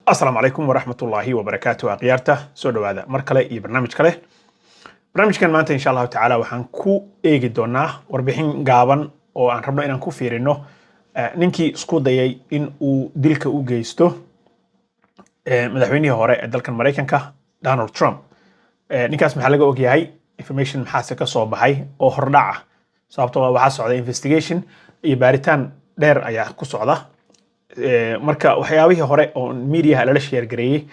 السلام عليكم ورحمة الله وبركاته أخيارته سو دوادا مركله iyo barnaamij kale barnaamijkan maanta insha Allah taala waxaan ku eegi doonaa warbixin gaaban oo aan rabno inaan ku fiirino ninkii isku dayay in uu dilka u geysto madaxweynihii hore ee dalkan Mareykanka Donald Trump ninkaas maxaa laga og yahay information maxaa ka soo baxay oo hordhac ah sababtoo waxa socda investigation iyo baaritaan dheer ayaa ku socda marka waxyaabihii hore oo media la share gareeyay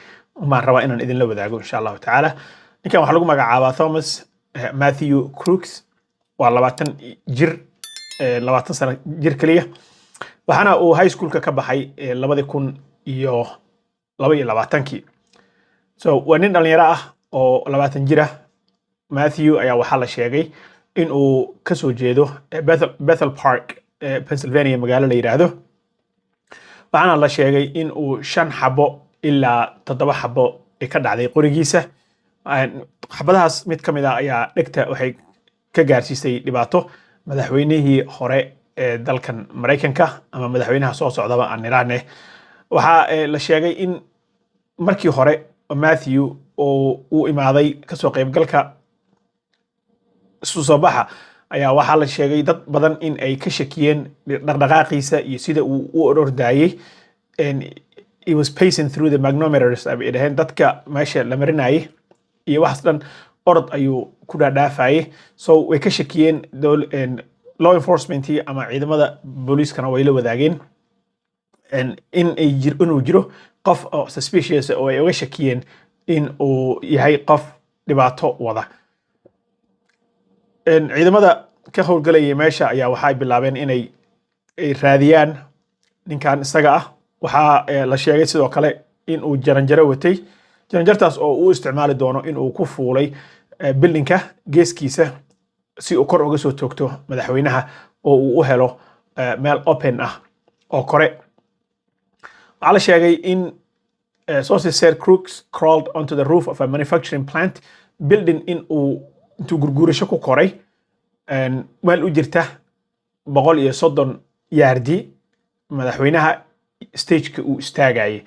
ma raba inaan idin la wadaago insha Allah taala ninkan waxa lagu magacaabaa Thomas Matthew Crooks waa 20 jir 20 sano jir kaliya waxana uu high school ka baxay 2022 so waa nin dhalinyaro ah oo 20 jir ah Matthew ayaa waxa la sheegay in uu ka soo jeedo Bethel Park Pennsylvania magaalo la yiraahdo waxaana la sheegay in uu 5 xabo ilaa 7 xabo ka dhacday qorigiisa xabadahaas mid kamid ah ayaa dhigta waxay ka gaarsiisay dhibaato madaxweynihii hore ee dalkan Mareykanka ama madaxweynaha soo socdaba aan iraane waxa la sheegay in markii hore Matthew uu imaaday ka soo qaybgalka soo baxa ayaa waxa la sheegay dad badan in ay ka shakiyeen dhaqdhaqaaqiisa iyo sida uu u ordayay and he was pacing through the magnetometers abideen dadka meesha la marinayay iyo wax dhan orod ayuu ku dhaafayay so way ka shakiyeen law enforcement ama ciidamada booliiskana way la wadaageen inuu jiro qof suspicious oo ay uga shakiyeen in uu yahay qof dhibaato wada ciidamada ka howlgalaya meesha ayaa waxay bilaabeen inay raadiyaan ninkan isaga ah waxa la sheegay sidoo kale in uu jaranjaro watay jaranjartaas oo uu isticmaali doono in uu ku fuulay buildingka geeskiisa si uu kor uga soo toogto madaxweynaha oo uu u helo meel open ah oo kore waxa la sheegay in sources said Crooks crawled onto the roof of a manufacturing plant building in uu intuu gurguurasho ku koray meel u jirta 130 yaardi madaxweynaha stage-ka uu istaagay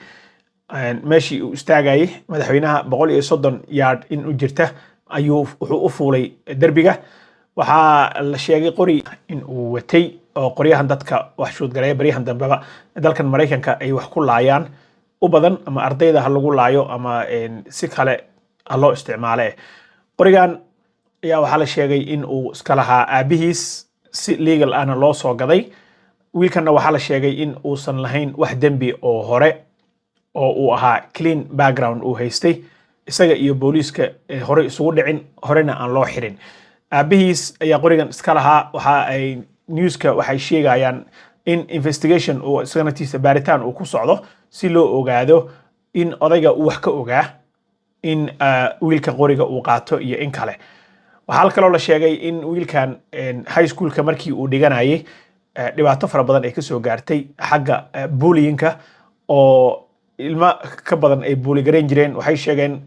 meeshii uu istaagay madaxweynaha 130 yaard in u jirta ayuu wuxuu u fuulay darbiga waxa la sheegay qori in uu watay oo qoryahan dadka wax shood gareey bariyahan dambaba dalkan Mareykanka ay wax ku laayaan u badan ama ardayda ha lagu laayo ama si kale loo isticmaalo qorigan ayaa waxa la sheegay in uu iska lahaa aabihiis si legal ana loo soo gaday wiilkana waxa la sheegay in uusan lahayn wax dambi oo hore oo uu ahaa clean background uu haystay isaga iyo booliiska hore isugu dhicin horena aan loo xirin aabihiis ayaa qorigan iska lahaa waxa ay newska waxay sheegayaan in investigation oo isagana baaritaan uu ku socdo si loo ogaado in odayga uu wax ka ogaa in wiilka qoriga uu qaato iyo in kale waxa kale oo la sheegay in wiilkan high school-ka markii uu dhiganayay dhibaato fara badan ay ka soo gaartay xagga bullying-ka oo ilma ka badan ay bully gareyn jireen waxay sheegeen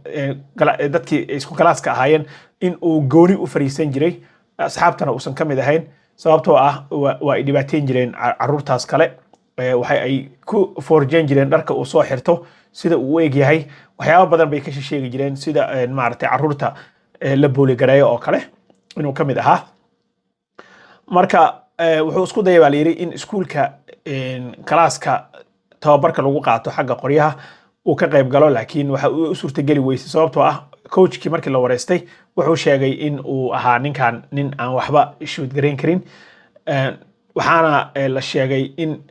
dadkii isku kalaaska ahaayeen in uu gooni u fariisan jiray asxaabtana uusan ka mid ahayn sababtoo ah waa ay dhibaateyn jireen caruurtaas kale waxay ay ku forjeen jireen dharka uu soo xirto sida uu u eg yahay waxyaabo badan bay ka sheegi jireen sida maaragtay caruurta la bully gareeyo oo kale inuu ka mid ahaa marka wuxuu isku dayay baa la yiri in iskuulka kalaaska tababarka lagu qaato xagga qoryaha uu ka qayb galo laakiin waxa uu suurtageli weysay sababtoo ah coachkii markii la wareystay wuxuu sheegay in uu ahaa ninkan nin aan waxba shoot gareyn karin waxaana la sheegay in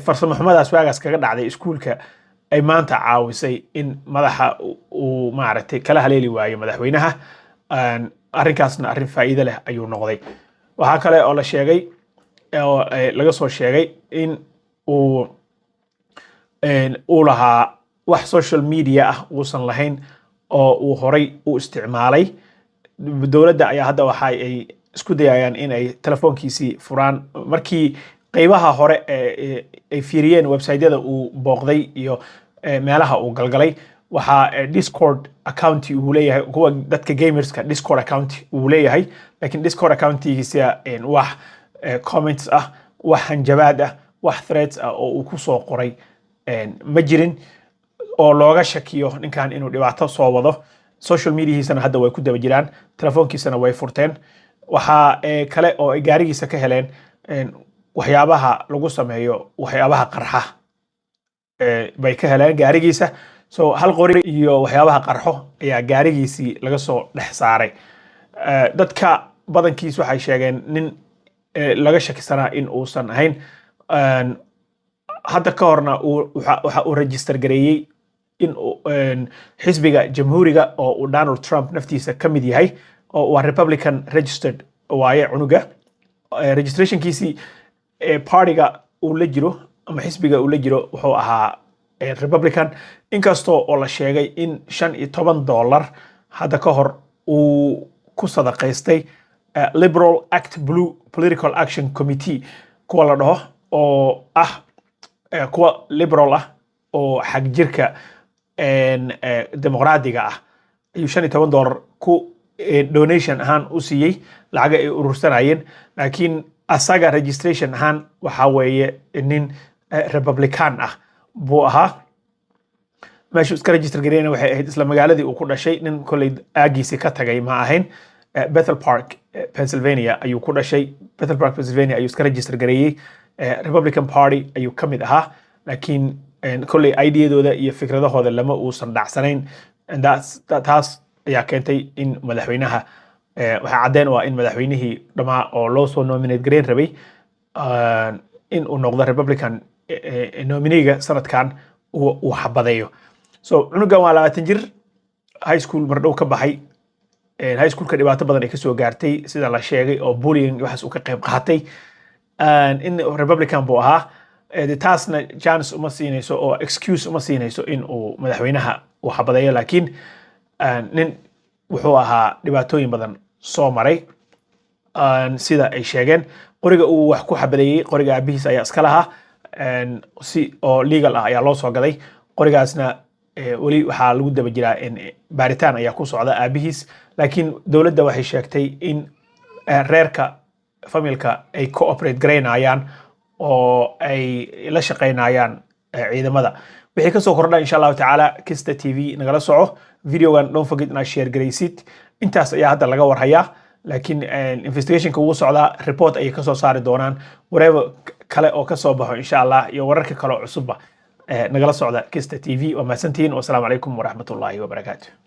farsamo xumadaas waagaas kaga dhacday iskuulka ay maanta caawisay in madaxa uu maaragtay kala haleeli waayo madaxweynaha arrinkaasna arrin faa'iido leh ayuu noqday waxa kale oo la sheegay oo laga soo sheegay in uu lahaa wax social media ah uusan lahayn oo uu horay u isticmaalay dowladda ayaa hadda waxa ay isku dayayaan in ay telefoonkiisii furaan markii qaybaha hore ay fiiriyeen website-yada uu booqday iyo meelaha uu galgalay waxa Discord account uu leeyahay kuwa dadka gamerska Discord account uu leeyahay laakiin Discord account-kiisa wax comments ah wax hanjabaad ah wax threads ah oo uu ku soo qoray ma jirin oo looga shakiyo ninkan inuu dhibaato soo wado social mediahiisana hadda way ku daba jiraan telefoonkiisana way furteen waxa kale oo ay gaarigiisa ka heleen waxyaabaha lagu sameeyo waxyaabaha qarxa bay ka heleen gaarigiisa so hal qori iyo waxyaabaha qarxo ayaa gaarigiisii laga soo dhex saaray dadka badankiis waxay sheegeen nin laga shakisanaa in uusan ahayn hadda ka horna waxa uu register gareeyey in xisbiga jamhuuriga oo uu Donald Trump naftiisa ka mid yahay oo waa Republican registered waaye cunuga registrationkiisii partyga uu la jiro ama xisbiga uu la jiro wuxuu ahaa Republican inkastoo oo la sheegay in $15 hadda ka hor uu ku sadaqaystay Liberal Act Blue Political Action Committee kuwa la dhaho oo kuwa liberal ah oo xag jirka dimuqraadiga ah ayuu $15 ku donation ahaan u siiyey lacag ay urursanayeen laakiin asaga registration ahaan waxa weeye nin Republican ah buu ahaa meeshu iska register gareeyna waxay ahayd isla magaaladii uu ku dhashay nin kolay aagiisi ka tagay ma ahayn Bethel Park Pennsylvania ayuu ku dhashay Bethel Park Pennsylvania ayuu iska register gareeyay Republican Party ayuu ka mid ahaa laakiin kolay ideadooda iyo fikradahooda lama uusan dhacsanayn taas ayaa keentay in madaxweynaha waxa cadeen waa in madaxweynihii dhamaa oo loo soo nominate gareyn rabay in uu noqdo Republican nominee-ga sanadkan uu xabadeeyo so cunugan waa 20 jir high school mardhow ka baxay high schoolka dhibaato badan ay ka soo gaartay sida la sheegay oo bullying waxaas uu ka qayb qaatay in Republican buu ahaa taasna chance uma siinayso oo excuse uma siinayso in uu madaxweynaha uu xabadeeyo laakiin nin wuxuu ahaa dhibaatooyin badan soo maray sida ay sheegeen qoriga uu wax ku xabadeeyay qoriga aabihiis ayaa iska lahaa si oo legal ah ayaa loo soo gaday qorigaasna wali waxaa lagu daba jiraa in baaritaan ayaa ku socda aabihiis laakiin dowladda waxay sheegtay in reerka familka ay cooperate gareynayaan oo ay la shaqeynayaan ciidamada wixii ka soo kordha insha Allah taala Kista TV nagala soco videogan don't forget inaad share gareysid intaas ayaa hadda laga warhayaa laakiin investigationka uu socda report ay ka soo saari doonaan whatever kale oo ka soo baxo insha Allah iyo wararka kale cusubba nagala socda Kista TV wa maasantiin wa salaamu calaykum wa rahmatullahi wa barakaatuh